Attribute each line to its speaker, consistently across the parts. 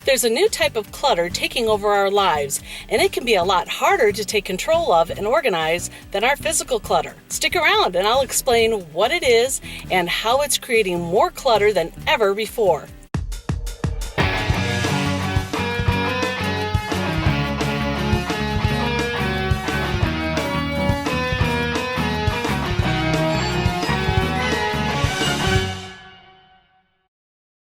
Speaker 1: There's a new type of clutter taking over our lives, and it can be a lot harder to take control of and organize than our physical clutter. Stick around and I'll explain what it is and how it's creating more clutter than ever before.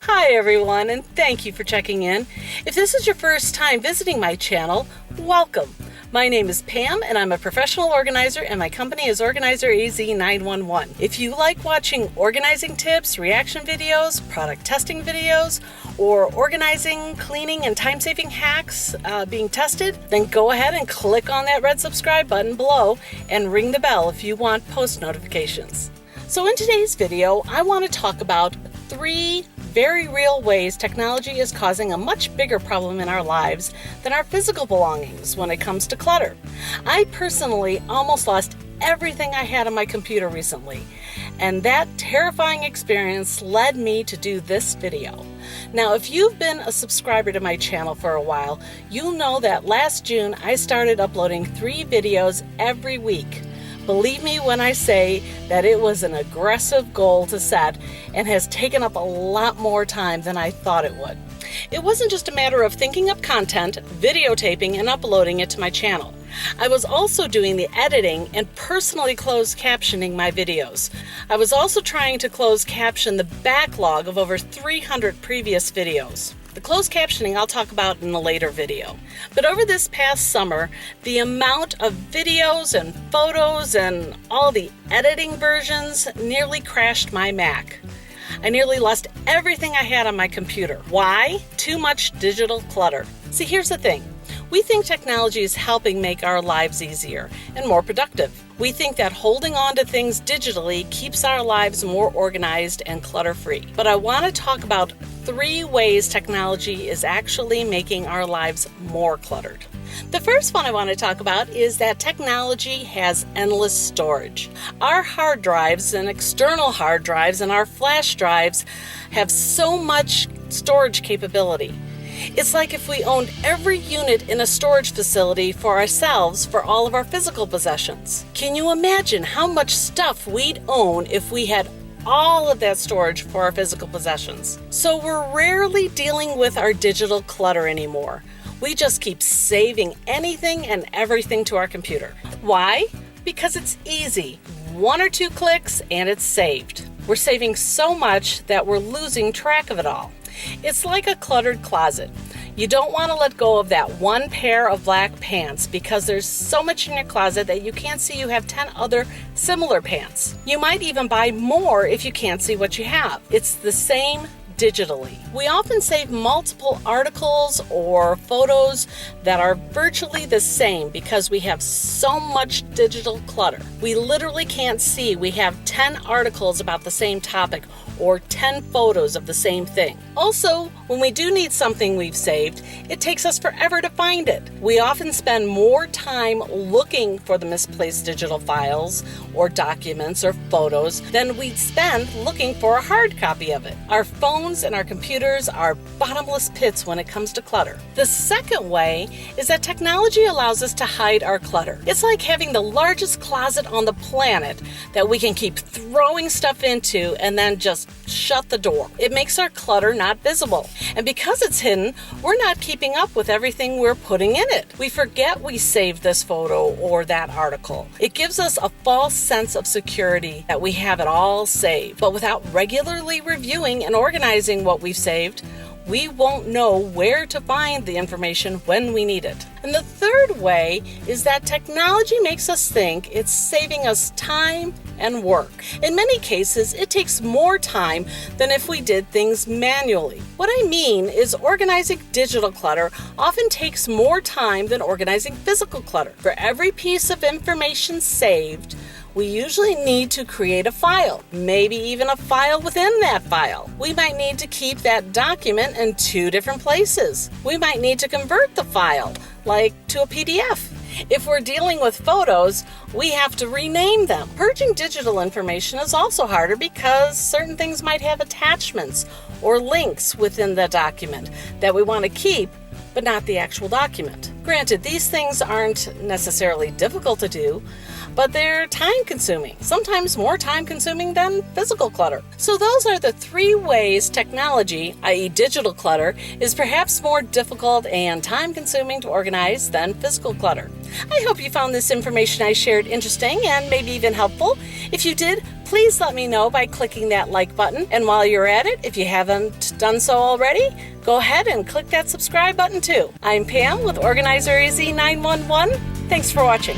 Speaker 1: Hi everyone, and thank you for checking in. If this is your first time visiting my channel, welcome. My name is Pam and I'm a professional organizer and my company is Organizer AZ911. If you like watching organizing tips, reaction videos, product testing videos, or organizing, cleaning, and time-saving hacks being tested, then go ahead and click on that red subscribe button below and ring the bell if you want post notifications. So in today's video, I want to talk about 3 very real ways technology is causing a much bigger problem in our lives than our physical belongings when it comes to clutter. I personally almost lost everything I had on my computer recently, and that terrifying experience led me to do this video. Now, if you've been a subscriber to my channel for a while, you'll know that last June I started uploading 3 videos every week. Believe me when I say that it was an aggressive goal to set and has taken up a lot more time than I thought it would. It wasn't just a matter of thinking up content, videotaping, and uploading it to my channel. I was also doing the editing and personally closed captioning my videos. I was also trying to close caption the backlog of over 300 previous videos. The closed captioning I'll talk about in a later video. But over this past summer, the amount of videos and photos and all the editing versions nearly crashed my Mac. I nearly lost everything I had on my computer. Why? Too much digital clutter. See, here's the thing. We think technology is helping make our lives easier and more productive. We think that holding on to things digitally keeps our lives more organized and clutter-free. But I want to talk about 3 ways technology is actually making our lives more cluttered. The first one I want to talk about is that technology has endless storage. Our hard drives and external hard drives and our flash drives have so much storage capability. It's like if we owned every unit in a storage facility for ourselves for all of our physical possessions. Can you imagine how much stuff we'd own if we had all of that storage for our physical possessions? So we're rarely dealing with our digital clutter anymore. We just keep saving anything and everything to our computer. Why? Because it's easy. 1 or 2 clicks and it's saved. We're saving so much that we're losing track of it all. It's like a cluttered closet. You don't want to let go of that 1 pair of black pants because there's so much in your closet that you can't see you have 10 other similar pants. You might even buy more if you can't see what you have. It's the same digitally. We often save multiple articles or photos that are virtually the same because we have so much digital clutter. We literally can't see we have 10 articles about the same topic or 10 photos of the same thing. Also, when we do need something we've saved, it takes us forever to find it. We often spend more time looking for the misplaced digital files or documents or photos than we'd spend looking for a hard copy of it. Our phones and our computers are bottomless pits when it comes to clutter. The second way is that technology allows us to hide our clutter. It's like having the largest closet on the planet that we can keep throwing stuff into and then just shut the door. It makes our clutter not visible. And because it's hidden, we're not keeping up with everything we're putting in it. We forget we saved this photo or that article. It gives us a false sense of security that we have it all saved. But without regularly reviewing and organizing what we've saved, we won't know where to find the information when we need it. And the third way is that technology makes us think it's saving us time and work. In many cases, it takes more time than if we did things manually. What I mean is organizing digital clutter often takes more time than organizing physical clutter. For every piece of information saved, we usually need to create a file, maybe even a file within that file. We might need to keep that document in 2 different places. We might need to convert the file, like to a PDF. If we're dealing with photos, we have to rename them. Purging digital information is also harder because certain things might have attachments or links within the document that we want to keep, but not the actual document. Granted, these things aren't necessarily difficult to do, but they're time consuming, sometimes more time consuming than physical clutter. So those are the 3 ways technology, i.e. digital clutter, is perhaps more difficult and time consuming to organize than physical clutter. I hope you found this information I shared interesting and maybe even helpful. If you did, please let me know by clicking that like button. And while you're at it, if you haven't done so already, go ahead and click that subscribe button too. I'm Pam with Organizer AZ 911. Thanks for watching.